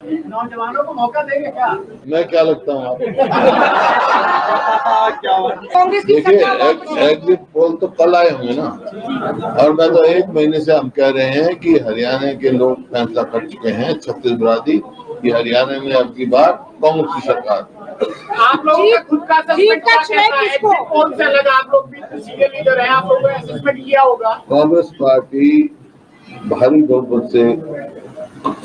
नौजवानों को मौका देंगे क्या? मैं क्या लगता हूँ आपको? कांग्रेस की देखिए, एग्जिट पोल तो कल आए होंगे ना, और मैं तो 1 महीने से हम कह रहे हैं कि हरियाणा के लोग फैसला कर चुके हैं, छत्तीस बरादी, कि हरियाणा में अब की बार कांग्रेस की सरकार। आप लोगों का खुद का एग्जिट पोल से लगा, आप लोग भी सीनियर लीडर हैं, आप लोगों ने असेसमेंट किया होगा। कांग्रेस पार्टी भारी बहुमत से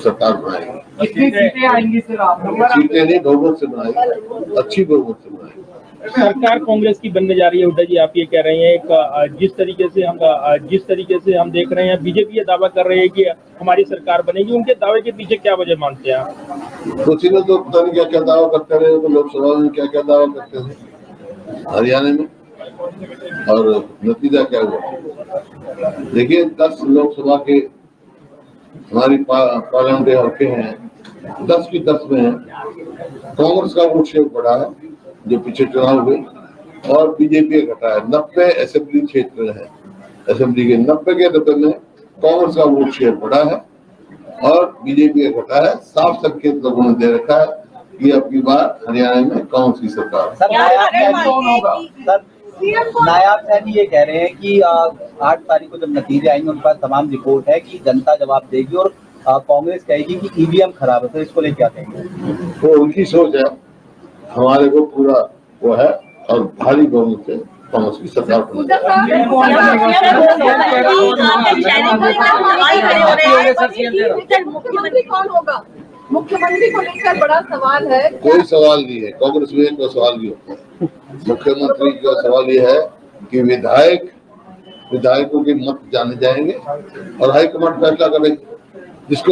सरकार बनाएगी। कितनी सीटें आएंगी सर? आप सीटें नहीं, बहुमत से बनाएगी, अच्छी बहुमत से बनाएगी। सरकार कांग्रेस की बनने जा रही है। हुड्डा जी, आप ये कह रहे हैं जिस तरीके से हम देख रहे हैं, बीजेपी ये दावा कर रही है कि हमारी सरकार बनेगी, उनके दावे के पीछे क्या वजह मानते हैं आप? कुछ ने तो पता नहीं क्या क्या दावा करते रहे, तो लोकसभा में क्या क्या दावा करते थे हरियाणा में, और नतीजा क्या हुआ? देखिए, 10 लोकसभा के हमारी पार्लियामेंट्री हल्के हैं, 10 की 10 में है कांग्रेस का वोट शेयर बढ़ा है जो पीछे चुनाव हुए, और बीजेपी घटा है। 90 असेंबली क्षेत्र है, असेंबली के 90 के 90 में कांग्रेस का वोट शेयर बढ़ा है और बीजेपी घटा है। साफ संकेत लोगों ने दे रखा है कि अब की बार हरियाणा में कांग्रेस की सरकार। नायाब सैनी ये कह रहे हैं कि 8 तारीख को जब नतीजे आएंगे उनके बाद तमाम रिपोर्ट है कि जनता जवाब देगी और कांग्रेस कहेगी कि ईवीएम खराब है, तो इसको लेकर क्या कहेंगे? वो उनकी सोच है, हमारे को पूरा वो है, और भारी बहुमत से कांग्रेस की सरकार मुख्यमंत्री कौन होगा? मुख्यमंत्री को लेकर बड़ा सवाल है। कोई सवाल नहीं है, कांग्रेस में एक सवाल भी होता है। मुख्यमंत्री का सवाल ये है कि विधायकों के मत जाने जाएंगे और हाईकमान फैसला करेगी, जिसको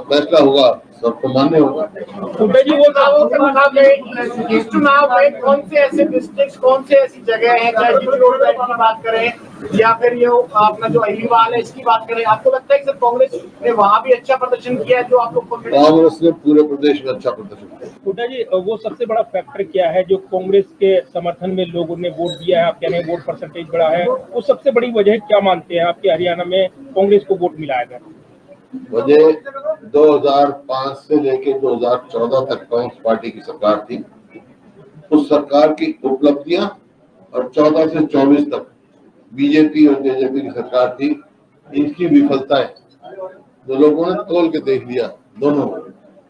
फैसला होगा सबको मान्य होगा। जी, वो दावों के मुताबिक इस चुनाव में कौन से ऐसे डिस्ट्रिक्ट, कौन से ऐसी जगह है, चाहे रोड की बात करें या फिर ये अपना जो अहिवाल है इसकी बात करें, आपको लगता है कि सर कांग्रेस ने वहाँ भी अच्छा प्रदर्शन किया है? जो आप लोग कांग्रेस ने पूरे प्रदेश में अच्छा प्रदर्शन किया। हुड्डा जी, वो सबसे बड़ा फैक्टर क्या है जो कांग्रेस के समर्थन में लोगों ने वोट दिया है? आप कह रहे हैं वोट परसेंटेज बढ़ा है, वो सबसे बड़ी वजह क्या मानते हैं आपके हरियाणा में कांग्रेस को वोट मिला है? वजह 2005 से लेके 2014 तक कांग्रेस पार्टी की सरकार थी, उस सरकार की उपलब्धियां, और 14 से 24 तक बीजेपी और जेजेपी की सरकार थी, इनकी विफलताएं जो लोगों ने तोल के देख लिया। दोनों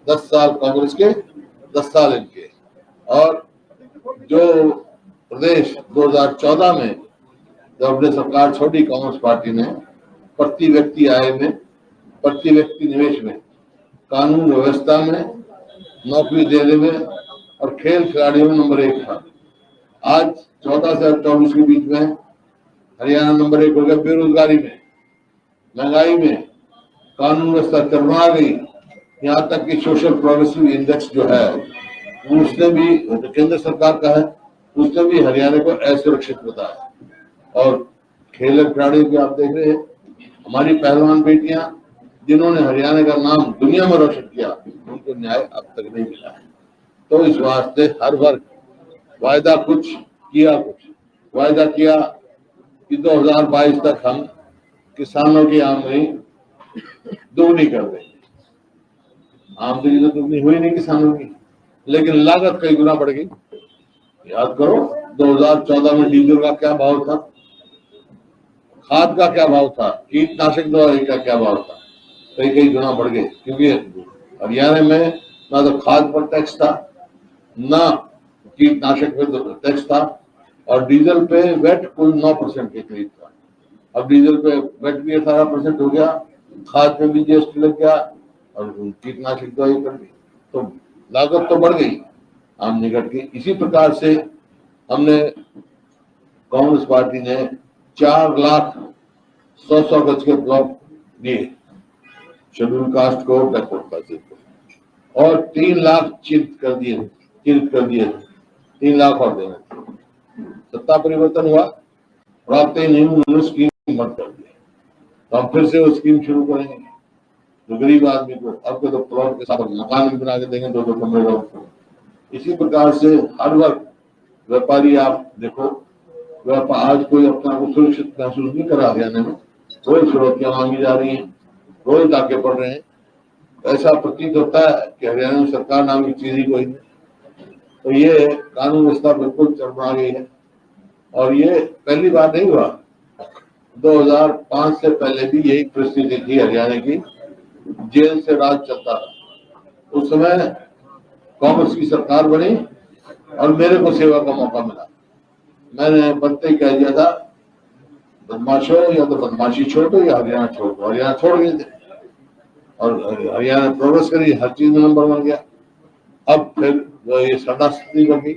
10 साल कांग्रेस के, 10 साल इनके। और जो प्रदेश 2014 में जब अपने सरकार छोड़ी कांग्रेस पार्टी ने, प्रति व्यक्ति आय में, प्रति व्यक्ति निवेश में, कानून व्यवस्था में, नौकरी देने में और खेल खिलाड़ियों में नंबर 1 था। आज 14 से 24 के बीच में हरियाणा नंबर 1 हो गया। बेरोजगारी में, महंगाई में, कानून व्यवस्था चरमरा गई। यहाँ तक कि सोशल प्रोग्रेसिव इंडेक्स जो है उसने भी, केंद्र सरकार का है, उसने भी हरियाणा को असुरक्षित बताया। और खेल खिलाड़ियों की आप देख रहे हैं, हमारी पहलवान बेटियां जिन्होंने हरियाणा का नाम दुनिया में रोशन किया, उनको न्याय अब तक नहीं मिला है। तो इस वास्ते हर वर्ग वायदा कुछ किया, वायदा किया कि 2022 तक हम किसानों की आमदनी दोगुनी कर देंगे। आमदनी तो दुगनी हुई नहीं किसानों की, लेकिन लागत कई गुना बढ़ गई। याद करो 2014 में डीजल का क्या भाव था, खाद का क्या भाव था, कीटनाशक दवाई का क्या भाव था, कई गुना बढ़ गए। क्योंकि हरियाणा में ना तो खाद पर टैक्स था, ना कीटनाशक पे टैक्स था, और डीजल पे वेट कुल 9% के करीब था। अब डीजल पे वेट भी 18% हो गया, खाद पे भी जीएसटी लग गया और कीटनाशक दवाई कर दी, तो लागत तो बढ़ गई, आमदनी घट गई। इसी प्रकार से हमने, कांग्रेस पार्टी ने 4 लाख 100 गज के ब्लॉक दिए शेड्यूल कास्ट को, बैकवर्ड कास्ट को, और 3 लाख चिन्हित कर दिए 3 लाख और देना। सत्ता परिवर्तन हुआ और आप नहीं, उन्होंने स्कीम बंद कर दी, तो हम फिर से वो स्कीम शुरू करेंगे। तो गरीब आदमी को अब तो प्लॉट के साथ मकान भी बना के देंगे, 2-2 कमरे का। इसी प्रकार से हर वर्ग, व्यापारी आप देखो, आज कोई अपना को सुरक्षित महसूस नहीं करा हरियाणा में। रोज फिरौतियां मांगी जा रही हैं, रोज डाके पड़ रहे हैं, ऐसा प्रतीत होता है कि हरियाणा में सरकार नाम की चीज ही कोई नहीं। तो ये कानून व्यवस्था बिल्कुल चरमरा गई है और ये पहली बार नहीं हुआ। 2005 से पहले भी यही परिस्थिति थी हरियाणा की, जेल से राज चलता था। उस समय कांग्रेस की सरकार बनी और मेरे को सेवा का मौका मिला। मैंने बनते ही कह दिया था, बदमाशो या तो बदमाशी छोड़ दो या हरियाणा छोड़ दो। हरियाणा छोड़ गए थे और हरियाणा प्रोग्रेस करी, हर चीज में नंबर 1 गया। अब फिर ये सदा स्थिति बन गई,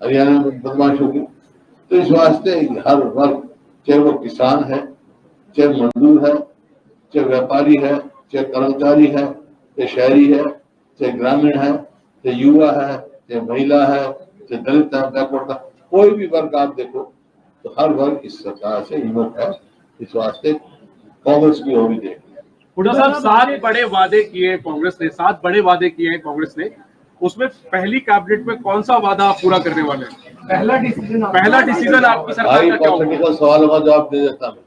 हरियाणा में बदमाश होगी। तो इस वास्ते हर वर्ग, चाहे वो किसान है, चाहे मजदूर है, चाहे व्यापारी है, चाहे कर्मचारी है, चाहे शहरी है, चाहे ग्रामीण है, चाहे युवा है, चाहे महिला है, चाहे दलित है, बैकवर्ड है, कोई भी वर्ग आप देखो तो हर वर्ग इस सरकार से विमुख है। इस वास्ते कांग्रेस की ओर भी देख। हुड्डा साहब, 7 बड़े वादे किए कांग्रेस ने, 7 बड़े वादे किए हैं कांग्रेस ने। उसमें पहली कैबिनेट में कौन सा वादा आप पूरा करने वाले हैं? पहला डिसीजन आपकी सरकार का क्या होगा? का सवालों का जवाब दे देता हूँ।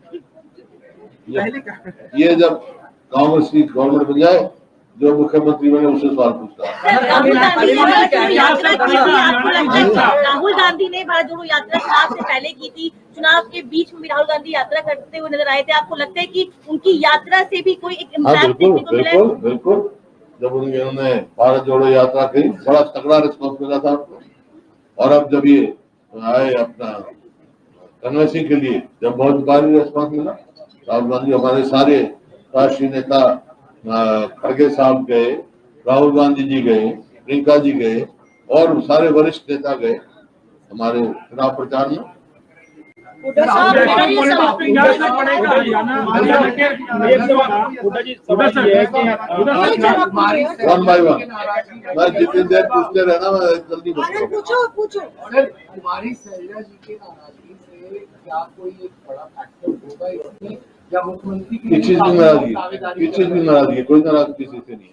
ये जब कांग्रेस की गवर्नमेंट बन जाए, जो मुख्यमंत्री बने उससे सवाल पूछता। राहुल गांधी ने भारत जोड़ो यात्रा चुनाव से पहले की थी, चुनाव के बीच में भी राहुल गांधी यात्रा करते हुए नजर आए थे। आपको लगता है कि उनकी यात्रा से भी कोई एक इम्पैक्ट देखने को मिला है? बिल्कुल। जब उन्होंने भारत जोड़ो यात्रा की, बड़ा तगड़ा रिस्पॉन्स मिला था। और अब जब ये आए अपना कन्वेंसिंग के लिए, जब बहुत भारी रिस्पॉन्स मिला, राहुल गांधी, हमारे सारे राष्ट्रीय नेता, खड़गे साहब गए, राहुल गांधी जी गए, प्रियंका जी गए और सारे वरिष्ठ नेता गए हमारे चुनाव प्रचार में। वन बाय वन मैं जितनी देर पूछते रहना, मैं जल्दी पूछो। कुमारी शैलजा जी के नाराजगी से क्या कोई एक बड़ा फैक्टर होगा इसमें, या मुख्यमंत्री की किस चीज की नाराजगी? कोई नाराजगी किसी से नहीं।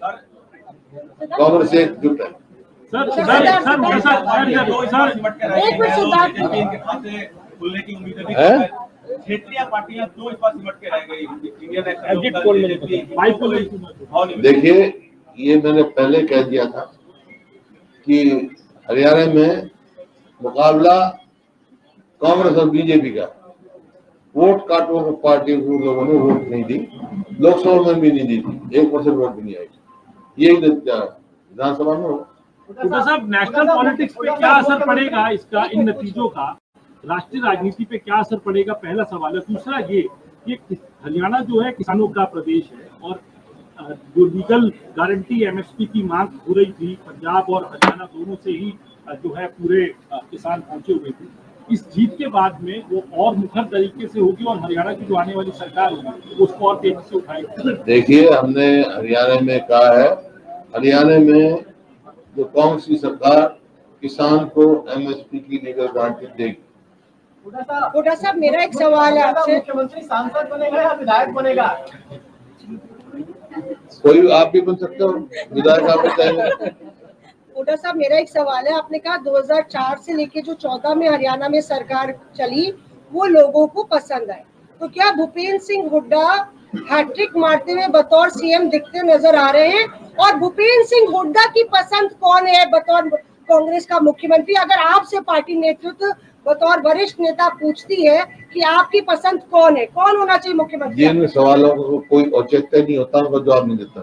कांग्रेस एकजुट है। खुलने की उम्मीद है। क्षेत्रीय पार्टियां 2 इस बार सिमट के रह गई। देखिए, ये मैंने पहले कह दिया था कि हरियाणा में मुकाबला कांग्रेस और बीजेपी का। वोट काटो को पार्टी को लोगों ने वोट नहीं दी, लोकसभा में भी नहीं दी थी, 1% वोट भी नहीं आई। यही विधानसभा में हो। साहब, नेशनल पॉलिटिक्स पे क्या असर पड़ेगा इसका, इन नतीजों का राष्ट्रीय राजनीति पे क्या असर पड़ेगा? पहला सवाल है। दूसरा ये कि हरियाणा जो है किसानों का प्रदेश है और जो लीगल गारंटी एमएसपी की मांग हो रही थी, पंजाब और हरियाणा दोनों से ही जो है पूरे किसान पहुंचे हुए थे। इस जीत के बाद में वो और मुखर तरीके से होगी और हरियाणा की जो आने वाली सरकार होगी उसको और तेजी से उठाएगी। देखिए, हमने हरियाणा में कहा है, हरियाणा में जो कांग्रेस की सरकार किसान को एमएसपी की लीगल गारंटी देगी। हुड्डा साहब, मेरा एक सवाल है आपसे। मुख्यमंत्री सांसद बनेगा या विधायक बनेगा? कोई आप भी बन सकते हो, विधायक आप बताएंगे। हुड्डा साहब, मेरा एक सवाल है। आपने कहा 2004 से लेके जो 14 में हरियाणा में सरकार चली वो लोगों को पसंद आई, तो क्या भूपेंद्र सिंह हुड्डा हैट्रिक मारते हुए बतौर सीएम दिखते नजर आ रहे हैं? और भूपेंद्र सिंह हुड्डा की पसंद कौन है बतौर कांग्रेस का मुख्यमंत्री? अगर आपसे पार्टी नेतृत्व बतौर वरिष्ठ नेता पूछती है कि आपकी पसंद कौन है, कौन होना चाहिए मुख्यमंत्री? जिन सवालों को कोई औचित्य नहीं होता उनका जवाब नहीं देता।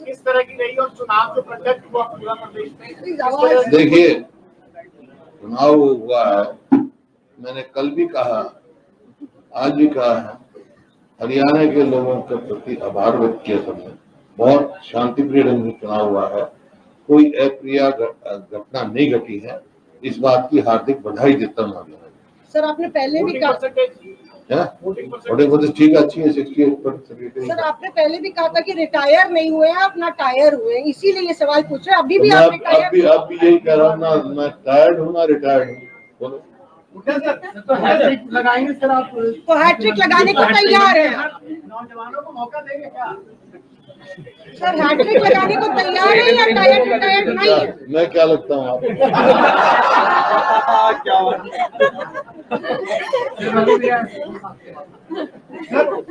किस तरह की रही और चुनाव जो प्रत्यक्ष हुआ पूरा प्रदेश में? देखिए, चुनाव हुआ है, मैंने कल भी कहा, आज भी कहा है, हरियाणा के लोगों के प्रति आभार व्यक्त किया सबने। बहुत शांतिप्रिय ढंग से चुनाव हुआ है, कोई अप्रिय घटना नहीं घटी है, इस बात की हार्दिक बधाई देता हूँ। सर, आपने पहले भी कहा ठीक अच्छी है, 68%। सर, आपने पहले भी कहा था कि रिटायर नहीं हुए हैं, अपना टायर हुए हैं, इसीलिए ये सवाल पूछ रहे हैं। अभी भी आप अब भी यही कह रहा हूँ ना, मैं टायर्ड हूँ ना रिटायर्ड हूँ। बोलो, तो हैट्रिक लगाएंगे सर आप? तो हैट्रिक लगाने को तैयार है? नौजवानों को मौका देंगे क्या? सर हैट्रिक लगाने को तैयार है या टायर्ड नहीं है? मैं क्या लगता हूँ आपको?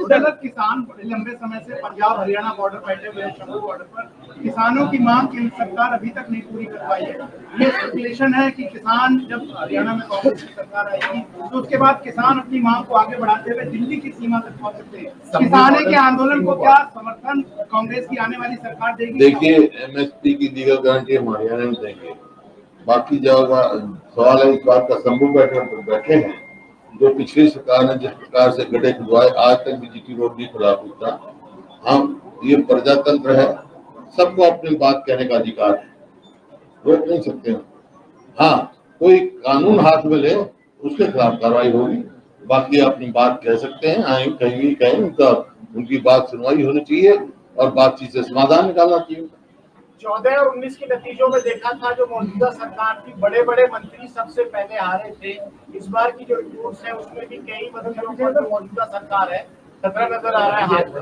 सर किसान बड़े लंबे समय से पंजाब हरियाणा बॉर्डर बैठे हुए हैं, शंभू बॉर्डर पर किसानों की मांग केंद्र सरकार अभी तक नहीं पूरी कर पाई है। ये स्पेकुलेशन है कि किसान जब हरियाणा में कांग्रेस की सरकार आएगी तो उसके बाद किसान अपनी मांग को आगे बढ़ाते हुए दिल्ली की सीमा तक पहुंच सकते हैं। किसानों के आंदोलन को क्या समर्थन कांग्रेस की आने वाली सरकार देगी? देखिए, एमएसपी की लीगल गारंटी हम हरियाणा में देंगे। बाकी जो सवाल है इस बात का, शंभू पैटर्न पर बैठे हैं, जो पिछली सरकार ने जिस प्रकार से गड्ढे खुदवाए, आज तक भी जीटी रोड नहीं खुला पूछता। हम ये प्रजातंत्र है, सबको अपनी बात कहने का अधिकार है, रोक नहीं सकते हैं। हाँ, कोई कानून हाथ में ले उसके खिलाफ कार्रवाई होगी, बाकी अपनी बात कह सकते हैं, आए कहीं भी कहें, उनकी बात सुनवाई होनी चाहिए और बातचीत से समाधान निकालना चाहिए। 14 और 19 के नतीजों में देखा था जो मौजूदा सरकार की बड़े बड़े मंत्री सबसे पहले हारे थे। इस बार की जो रिपोर्ट्स है उसमें भी कई मंत्रियों पर जो मौजूदा सरकार है खतरा नजर आ रहा है हाथ में।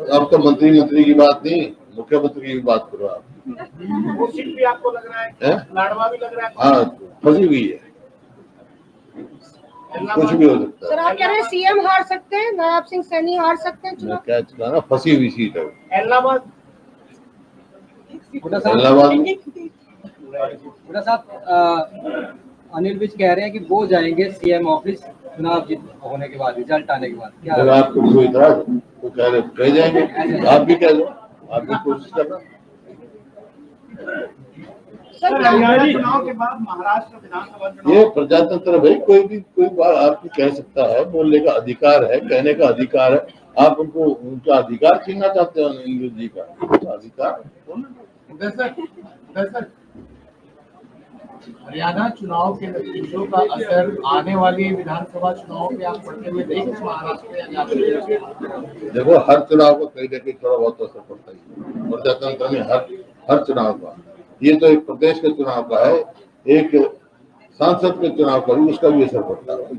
अब तो मंत्री की बात नहीं, मुख्यमंत्री की बात करो आप। वो सीट भी आपको लग रहा है लाडवा भी लग रहा है? हाँ, फंसी हुई है, कुछ भी हो सकता सर है। आप कह रहे हैं सीएम हार सकते हैं, नवाब सिंह सैनी हार सकते हैं मैं चुनाव? क्या चुनाव, फंसी हुई सीट है। इलाहाबाद इलाहाबाद हुड्डा साहब, अनिल विज कह रहे हैं कि वो जाएंगे सीएम ऑफिस चुनाव जीत होने के बाद, रिजल्ट आने के बाद। क्या अगर आपको कोई इतराज तो कह जाएंगे, आप भी कह दो, आप भी कोशिश करना। सर हरियाणा चुनाव के बाद महाराष्ट्र विधानसभा चुनाव ये प्रजातंत्र है भाई, कोई बात आपको कह सकता है, बोलने का अधिकार है, कहने का अधिकार है। आप उनको उनका अधिकार छीनना चाहते हो, इंग्लिश जी का अधिकार। दरअसल हरियाणा चुनाव के नतीजों का असर आने वाली विधानसभा चुनाव पे आप पड़ते हुए देख रहे हैं महाराष्ट्र में? देखो, हर चुनाव का कहीं ना कहीं थोड़ा बहुत असर पड़ता है प्रजातंत्र में, हर चुनाव का। ये तो एक प्रदेश के चुनाव का है, एक सांसद के चुनाव का भी, उसका भी असर पड़ता है।